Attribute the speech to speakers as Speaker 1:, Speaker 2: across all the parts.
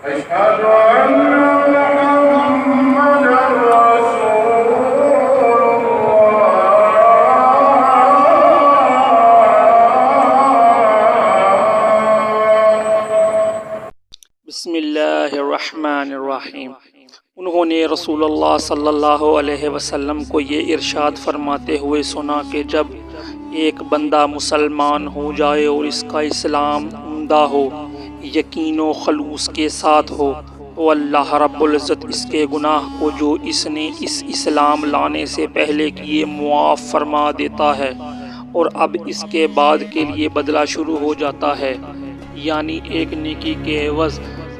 Speaker 1: أشهد أن محمدا رسول
Speaker 2: بسم اللہ الرحمن الرحیم۔ انہوں نے رسول اللہ صلی اللہ علیہ وسلم کو یہ ارشاد فرماتے ہوئے سنا کہ جب ایک بندہ مسلمان ہو جائے اور اس کا اسلام عمدہ ہو، یقین و خلوص کے ساتھ ہو، تو اللہ رب العزت اس کے گناہ کو جو اس نے اس اسلام لانے سے پہلے کیے معاف فرما دیتا ہے، اور اب اس کے بعد کے لیے بدلہ شروع ہو جاتا ہے، یعنی ایک نیکی کے عوض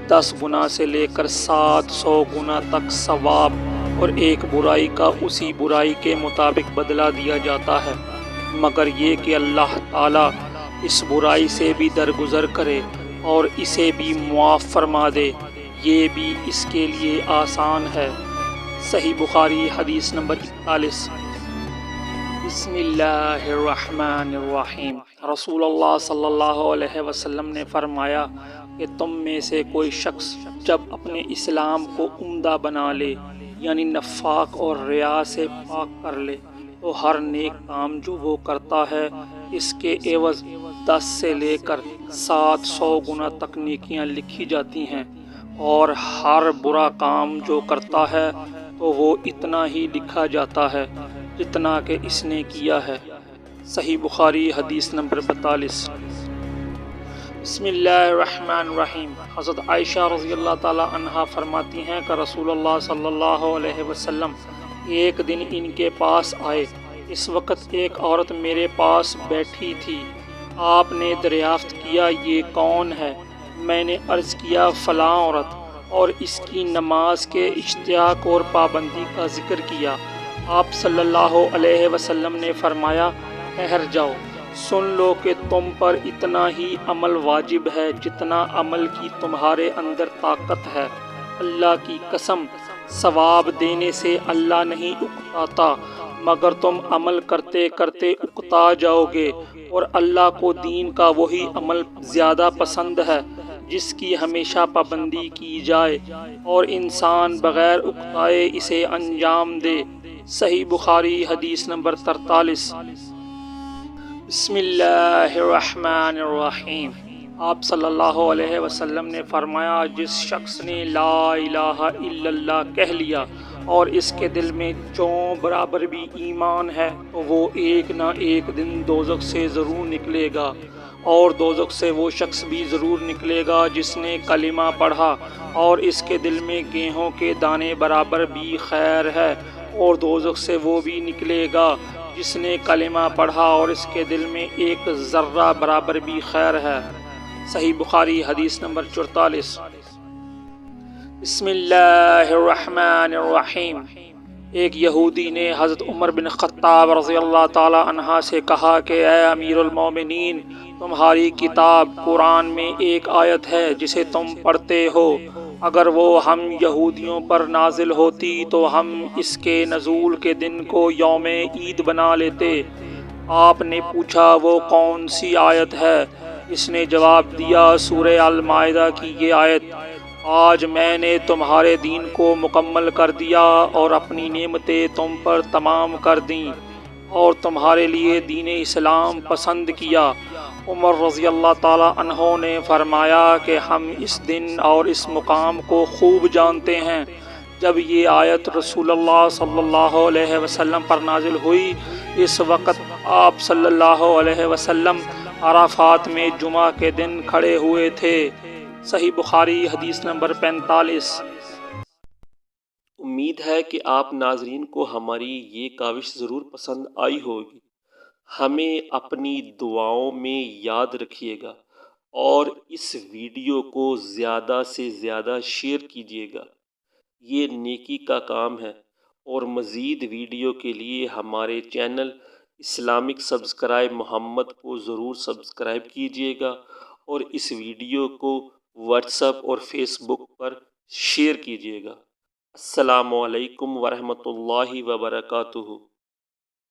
Speaker 2: 10 گنا سے لے کر 700 گنا تک ثواب، اور ایک برائی کا اسی برائی کے مطابق بدلہ دیا جاتا ہے، مگر یہ کہ اللہ تعالیٰ اس برائی سے بھی درگزر کرے اور اسے بھی معاف فرما دے، یہ بھی اس کے لیے آسان ہے۔ صحیح بخاری حدیث نمبر 41۔ بسم اللہ الرحمن الرحیم۔ رسول اللہ صلی اللہ علیہ وسلم نے فرمایا کہ تم میں سے کوئی شخص جب اپنے اسلام کو عمدہ بنا لے، یعنی نفاق اور ریا سے پاک کر لے، تو ہر نیک کام جو وہ کرتا ہے اس کے عوض 10 سے لے کر 700 گنا تک نیکیاں لکھی جاتی ہیں، اور ہر برا کام جو کرتا ہے تو وہ اتنا ہی لکھا جاتا ہے جتنا کہ اس نے کیا ہے۔ صحیح بخاری حدیث نمبر 42۔ بسم اللہ الرحمن الرحیم۔ حضرت عائشہ رضی اللہ تعالی عنہا فرماتی ہیں کہ رسول اللہ صلی اللہ علیہ وسلم ایک دن ان کے پاس آئے۔ اس وقت ایک عورت میرے پاس بیٹھی تھی۔ آپ نے دریافت کیا یہ کون ہے؟ میں نے عرض کیا فلاں عورت، اور اس کی نماز کے اشتیاق اور پابندی کا ذکر کیا۔ آپ صلی اللہ علیہ وسلم نے فرمایا ٹھہر جاؤ، سن لو کہ تم پر اتنا ہی عمل واجب ہے جتنا عمل کی تمہارے اندر طاقت ہے۔ اللہ کی قسم، ثواب دینے سے اللہ نہیں اکتاتا، مگر تم عمل کرتے کرتے اکتا جاؤ گے، اور اللہ کو دین کا وہی عمل زیادہ پسند ہے جس کی ہمیشہ پابندی کی جائے اور انسان بغیر اکتائے اسے انجام دے۔ صحیح بخاری حدیث نمبر 43۔ بسم اللہ الرحمن الرحیم۔ آپ صلی اللہ علیہ وسلم نے فرمایا جس شخص نے لا الہ الا اللہ کہہ لیا اور اس کے دل میں چوں برابر بھی ایمان ہے تو وہ ایک نہ ایک دن دوزخ سے ضرور نکلے گا، اور دوزخ سے وہ شخص بھی ضرور نکلے گا جس نے کلمہ پڑھا اور اس کے دل میں گیہوں کے دانے برابر بھی خیر ہے، اور دوزخ سے وہ بھی نکلے گا جس نے کلمہ پڑھا اور اس کے دل میں ایک ذرہ برابر بھی خیر ہے۔ صحیح بخاری حدیث نمبر 44۔ بسم اللہ الرحمن الرحیم۔ ایک یہودی نے حضرت عمر بن خطاب رضی اللہ تعالی عنہ سے کہا کہ اے امیر المومنین، تمہاری کتاب قرآن میں ایک آیت ہے جسے تم پڑھتے ہو، اگر وہ ہم یہودیوں پر نازل ہوتی تو ہم اس کے نزول کے دن کو یوم عید بنا لیتے۔ آپ نے پوچھا وہ کون سی آیت ہے؟ اس نے جواب دیا سورہ المائدہ کی یہ آیت، آج میں نے تمہارے دین کو مکمل کر دیا اور اپنی نعمتیں تم پر تمام کر دیں اور تمہارے لیے دین اسلام پسند کیا۔ عمر رضی اللہ تعالی عنہ نے فرمایا کہ ہم اس دن اور اس مقام کو خوب جانتے ہیں۔ جب یہ آیت رسول اللہ صلی اللہ علیہ وسلم پر نازل ہوئی، اس وقت آپ صلی اللہ علیہ وسلم عرفات میں جمعہ کے دن کھڑے ہوئے تھے۔ صحیح بخاری حدیث نمبر 45۔
Speaker 3: امید ہے کہ آپ ناظرین کو ہماری یہ کاوش ضرور پسند آئی ہوگی۔ ہمیں اپنی دعاؤں میں یاد رکھیے گا اور اس ویڈیو کو زیادہ سے زیادہ شیئر کیجیے گا، یہ نیکی کا کام ہے، اور مزید ویڈیو کے لیے ہمارے چینل اسلامک سبسکرائب محمد کو ضرور سبسکرائب کیجیے گا، اور اس ویڈیو کو واٹس ایپ اور فیس بک پر شیئر کیجیے گا۔ السلام علیکم ورحمۃ اللہ وبرکاتہ۔